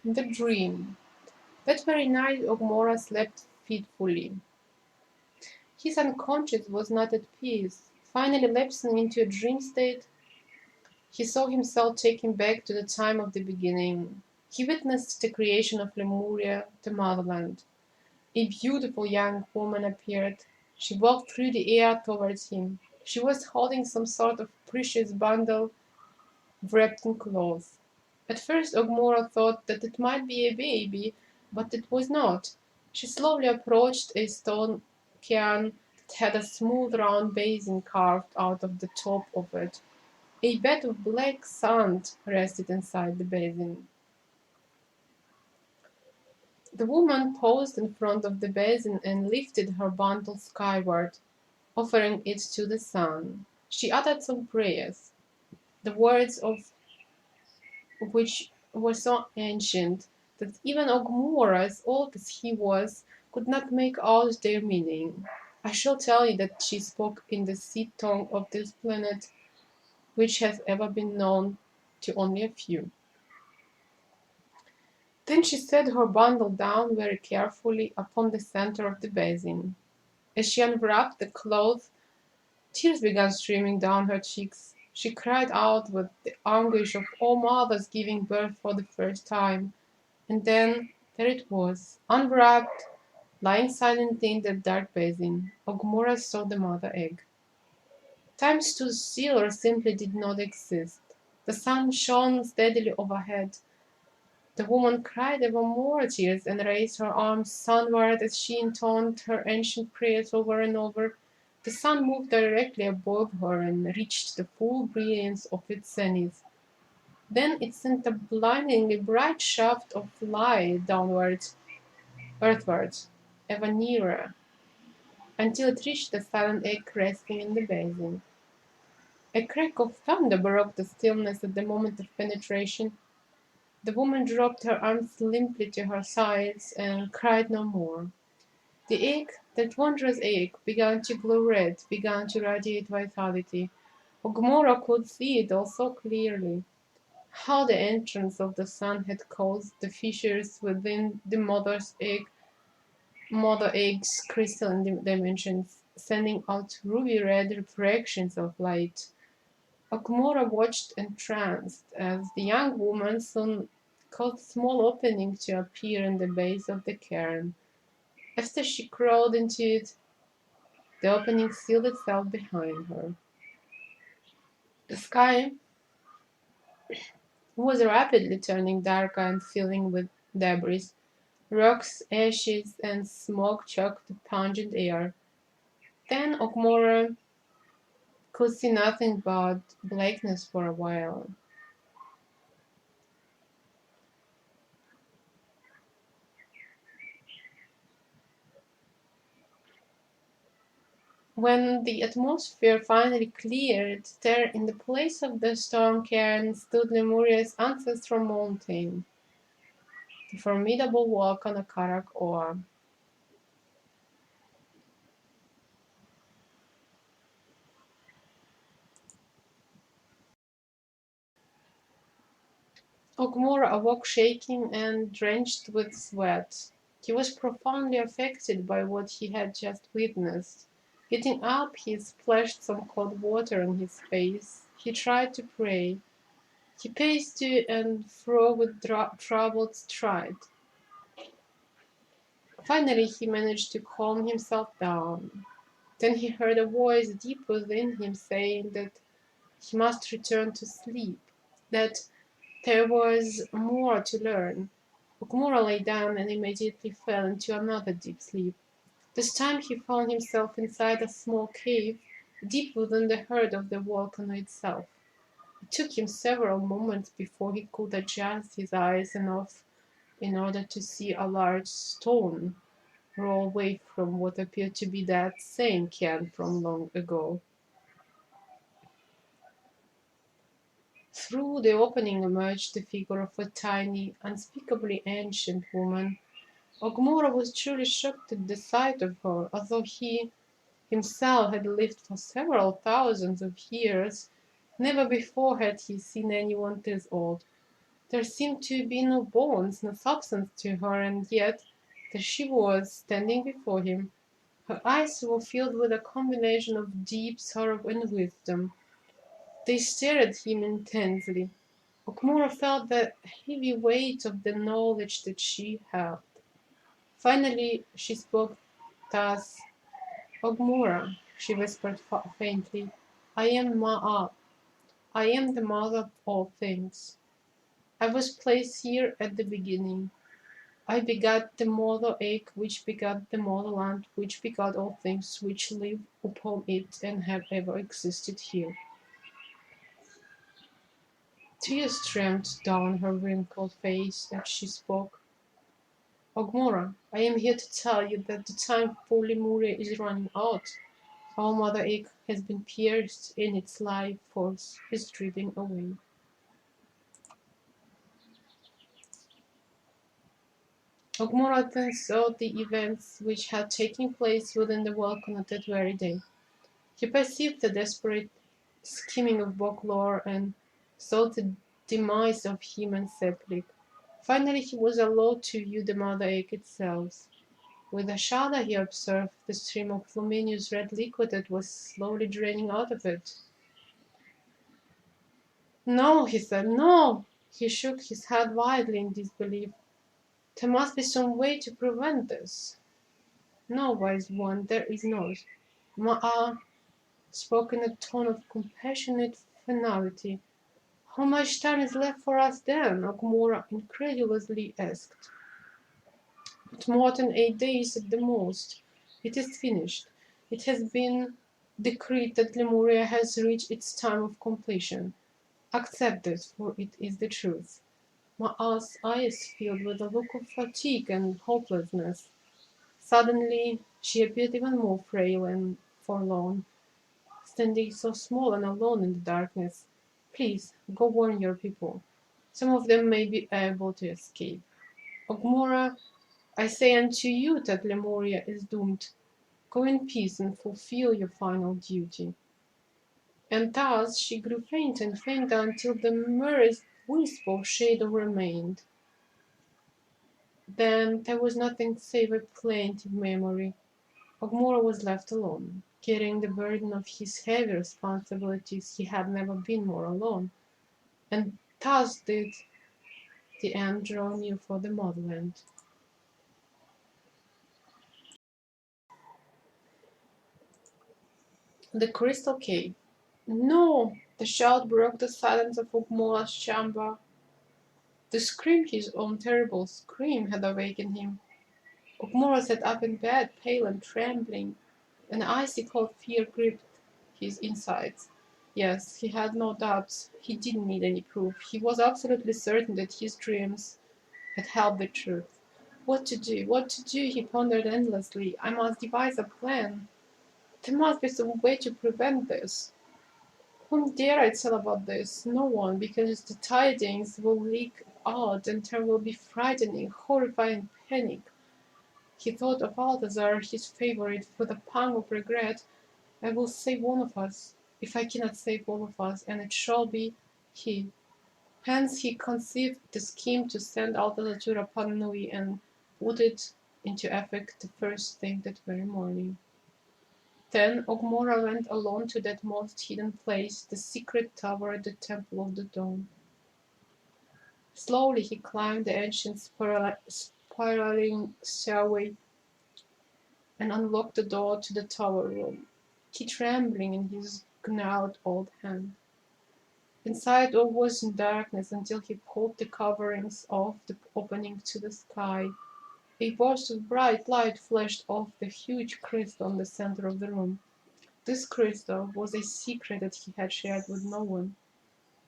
The dream. That very night Ogmora slept fitfully. His unconscious was not at peace. Finally lapsing into a dream state, he saw himself taken back to the time of the beginning. He witnessed the creation of Lemuria, the motherland. A beautiful young woman appeared. She walked through the air towards him. She was holding some sort of precious bundle wrapped in cloth. At first Ogmora thought that it might be a baby, but it was not. She slowly approached a stone cairn that had a smooth round basin carved out of the top of it. A bed of black sand rested inside the basin. The woman paused in front of the basin and lifted her bundle skyward, offering it to the sun. She uttered some prayers, the words of which were so ancient that even Ogmore, as old as he was, could not make out their meaning. I shall tell you that she spoke in the seed tongue of this planet, which has ever been known to only a few. Then she set her bundle down very carefully upon the center of the basin. As she unwrapped the cloth, tears began streaming down her cheeks. She cried out with the anguish of all mothers giving birth for the first time. And then there it was, unwrapped, lying silently in the dark basin. Ogmora saw the mother egg. Time stood still or simply did not exist. The sun shone steadily overhead. The woman cried ever more tears and raised her arms sunward as she intoned her ancient prayers over and over. The sun moved directly above her and reached the full brilliance of its zenith. Then it sent a blindingly bright shaft of light downwards, earthwards, ever nearer, until it reached the silent egg resting in the basin. A crack of thunder broke the stillness at the moment of penetration. The woman dropped her arms limply to her sides and cried no more. The egg, that wondrous egg, began to glow red, began to radiate vitality. Ogmora could see it all so clearly. How the entrance of the sun had caused the fissures within the mother egg's crystalline dimensions, sending out ruby red refractions of light. Ogmora watched entranced as the young woman soon caused a small opening to appear in the base of the cairn. As she crawled into it, the opening sealed itself behind her. The sky was rapidly turning darker and filling with debris. Rocks, ashes, and smoke choked the pungent air. Then Ogmore could see nothing but blackness for a while. When the atmosphere finally cleared, there in the place of the storm cairn stood Lemuria's ancestral mountain, the formidable volcano Karak Oa. Ogmore awoke shaking and drenched with sweat. He was profoundly affected by what he had just witnessed. Getting up, he splashed some cold water on his face. He tried to pray. He paced to and fro with troubled stride. Finally he managed to calm himself down. Then he heard a voice deep within him saying that he must return to sleep, that there was more to learn. Okumura lay down and immediately fell into another deep sleep. This time he found himself inside a small cave, deep within the heart of the volcano itself. It took him several moments before he could adjust his eyes enough in order to see a large stone roll away from what appeared to be that same cairn from long ago. Through the opening emerged the figure of a tiny, unspeakably ancient woman. Ogmura was truly shocked at the sight of her, although he himself had lived for several thousands of years. Never before had he seen anyone this old. There seemed to be no bones, no substance to her, and yet there she was, standing before him. Her eyes were filled with a combination of deep sorrow and wisdom. They stared at him intensely. Ogmora felt the heavy weight of the knowledge that she held. Finally she spoke thus. "Ogmora," she whispered faintly, "I am Ma'a. I am the mother of all things. I was placed here at the beginning. I begat the mother egg which begat the motherland which begat all things which live upon it and have ever existed here." Tears streamed down her wrinkled face as she spoke. "Ogmora, I am here to tell you that the time for Lemuria is running out. Our mother egg has been pierced and its life force is dripping away." Ogmora then saw the events which had taken place within the volcano that very day. He perceived the desperate scheming of Boklore and saw the demise of him and Seplik. Finally he was allowed to view the mother egg itself. With a shudder he observed the stream of luminous red liquid that was slowly draining out of it. "No," he said, "no!" He shook his head wildly in disbelief. "There must be some way to prevent this." "No, wise one, there is not." Ma'a spoke in a tone of compassionate finality. "How much time is left for us then?" Ogmora incredulously asked. "Not more than 8 days at the most. It is finished. It has been decreed that Lemuria has reached its time of completion. Accept this, for it is the truth." Ma'a's eyes filled with a look of fatigue and hopelessness. Suddenly she appeared even more frail and forlorn, standing so small and alone in the darkness. "Please, go warn your people. Some of them may be able to escape. Ogmora, I say unto you that Lemuria is doomed. Go in peace and fulfill your final duty." And thus she grew faint and fainter until the merest wisp of shadow remained. Then there was nothing save a plaintive memory. Ogmora was left alone, carrying the burden of his heavy responsibilities. He had never been more alone. And thus did the end draw near for the motherland. The Crystal Cave. "No!" The shout broke the silence of Ogmora's chamber. The scream, his own terrible scream, had awakened him. Ogmora sat up in bed, pale and trembling. An icy cold fear gripped his insides. Yes, he had no doubts. He didn't need any proof. He was absolutely certain that his dreams had held the truth. What to do? What to do? He pondered endlessly. I must devise a plan. There must be some way to prevent this. Whom dare I tell about this? No one, because the tidings will leak out and there will be frightening, horrifying panic. He thought of Altazar, his favorite, with a pang of regret. I will save one of us, if I cannot save all of us, and it shall be he. Hence he conceived the scheme to send Altazar to Rapa Nui and put it into effect the first thing that very morning. Then Ogmora went alone to that most hidden place, the secret tower at the Temple of the Dawn. Slowly he climbed the ancient spiraling stairway and unlocked the door to the tower room, key trembling in his gnarled old hand. Inside all was in darkness until he pulled the coverings off the opening to the sky. A burst of bright light flashed off the huge crystal in the center of the room. This crystal was a secret that he had shared with no one.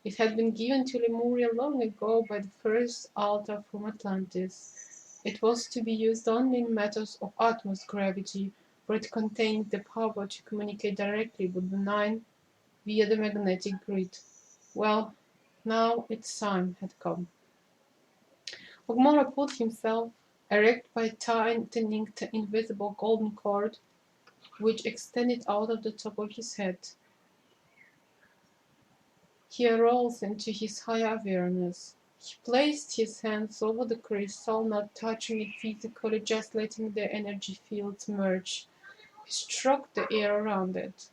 It had been given to Lemuria long ago by the first altar from Atlantis. It was to be used only in matters of utmost gravity, for it contained the power to communicate directly with the Nine via the magnetic grid. Well, now its time had come. Ogmora put himself erect by tightening the invisible golden cord which extended out of the top of his head. He arose into his higher awareness. He placed his hands over the crystal, not touching it physically, just letting the energy fields merge. He struck the air around it.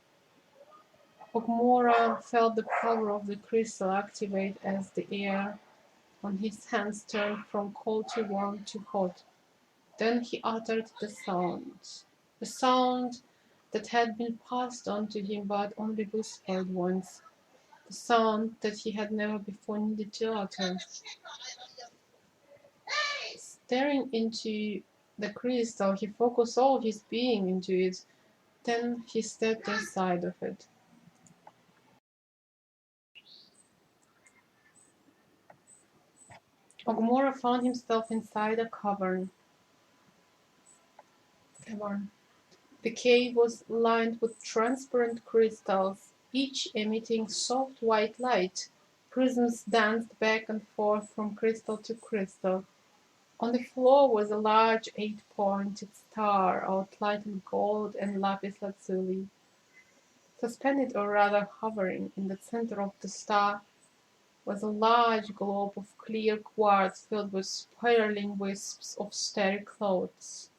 Ogmora felt the power of the crystal activate as the air on his hands turned from cold to warm to hot. Then he uttered the sound that had been passed on to him but only whispered once, the sound that he had never before needed to utter. Staring into the crystal, he focused all his being into it. Then he stepped inside of it. Ogmora found himself inside a cavern. The cave was lined with transparent crystals, each emitting soft white light. Prisms danced back and forth from crystal to crystal. On the floor was a large 8-pointed star outlined in gold and lapis lazuli. Suspended, or rather hovering, in the center of the star was a large globe of clear quartz filled with spiraling wisps of starry clouds.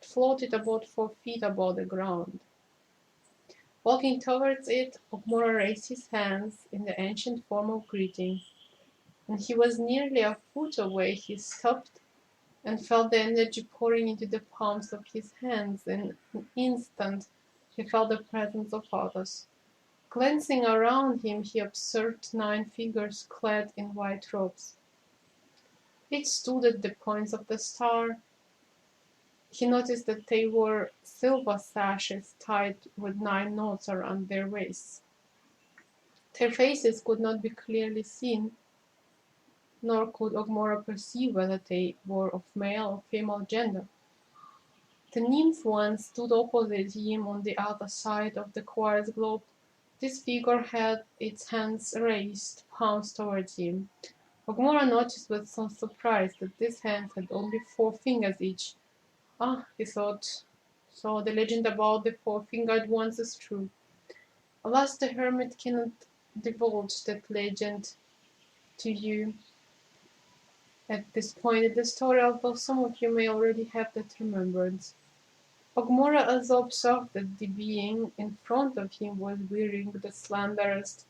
It floated about 4 feet above the ground. Walking towards it, Ogmora raised his hands in the ancient form of greeting. When he was nearly a foot away, he stopped and felt the energy pouring into the palms of his hands. In an instant, he felt the presence of others. Glancing around him, he observed 9 figures clad in white robes. Each stood at the points of the star. He noticed that they wore silver sashes tied with 9 knots around their waists. Their faces could not be clearly seen, nor could Ogmora perceive whether they were of male or female gender. The nymph one stood opposite him on the other side of the quartz globe. This figure had its hands raised, palms towards him. Ogmora noticed with some surprise that these hands had only 4 fingers each. Ah, he thought, so the legend about the 4-fingered ones is true. Alas, the hermit cannot divulge that legend to you at this point in the story, although some of you may already have that remembrance. Ogmora also observed that the being in front of him was wearing the slenderest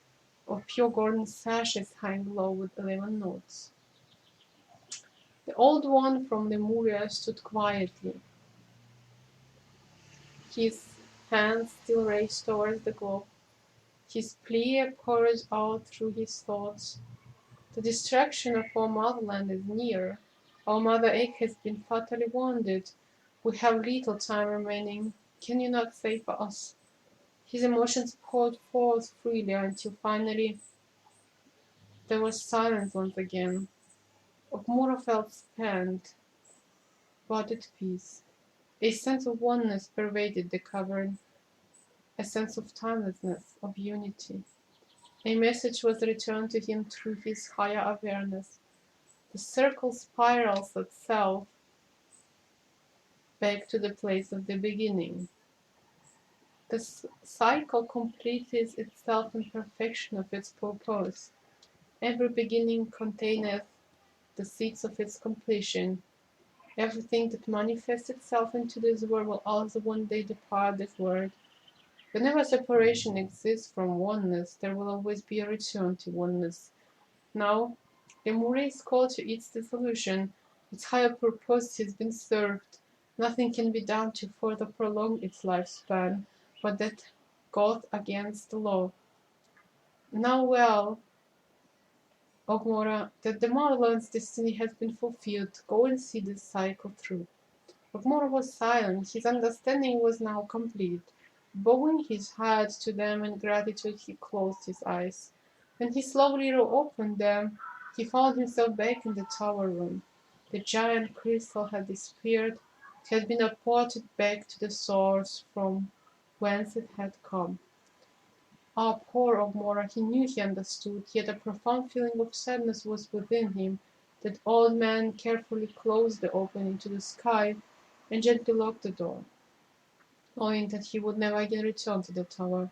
of pure golden sashes hanging low with 11 knots. The old one from Lemuria stood quietly, his hands still raised towards the globe. His plea poured out through his thoughts. The destruction of our motherland is near. Our mother egg has been fatally wounded. We have little time remaining. Can you not save us? His emotions poured forth freely until finally there was silence once again. Ogmora felt spent, but at peace. A sense of oneness pervaded the cavern, a sense of timelessness, of unity. A message was returned to him through his higher awareness. The circle spirals itself back to the place of the beginning. The cycle completes itself in perfection of its purpose. Every beginning containeth the seeds of its completion. Everything that manifests itself into this world will also one day depart this world. Whenever separation exists from oneness, there will always be a return to oneness. Now, Lemuria is called to its dissolution. Its higher purpose has been served. Nothing can be done to further prolong its lifespan, but that goes against the law. Now well, Ogmora, that the motherland's destiny has been fulfilled, go and see this cycle through. Ogmora was silent. His understanding was now complete. Bowing his head to them in gratitude, he closed his eyes. When he slowly reopened them, he found himself back in the tower room. The giant crystal had disappeared. It had been apported back to the source from whence it had come. Ah, poor Ogmora, he knew he understood, yet a profound feeling of sadness was within him. That old man carefully closed the opening to the sky and gently locked the door, knowing that he would never again return to the tower.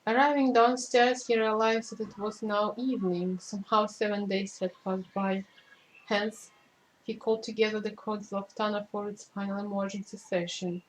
Arriving downstairs, he realized that it was now evening. Somehow 7 days had passed by. Hence, he called together the Codes of Tana for its final emergency session.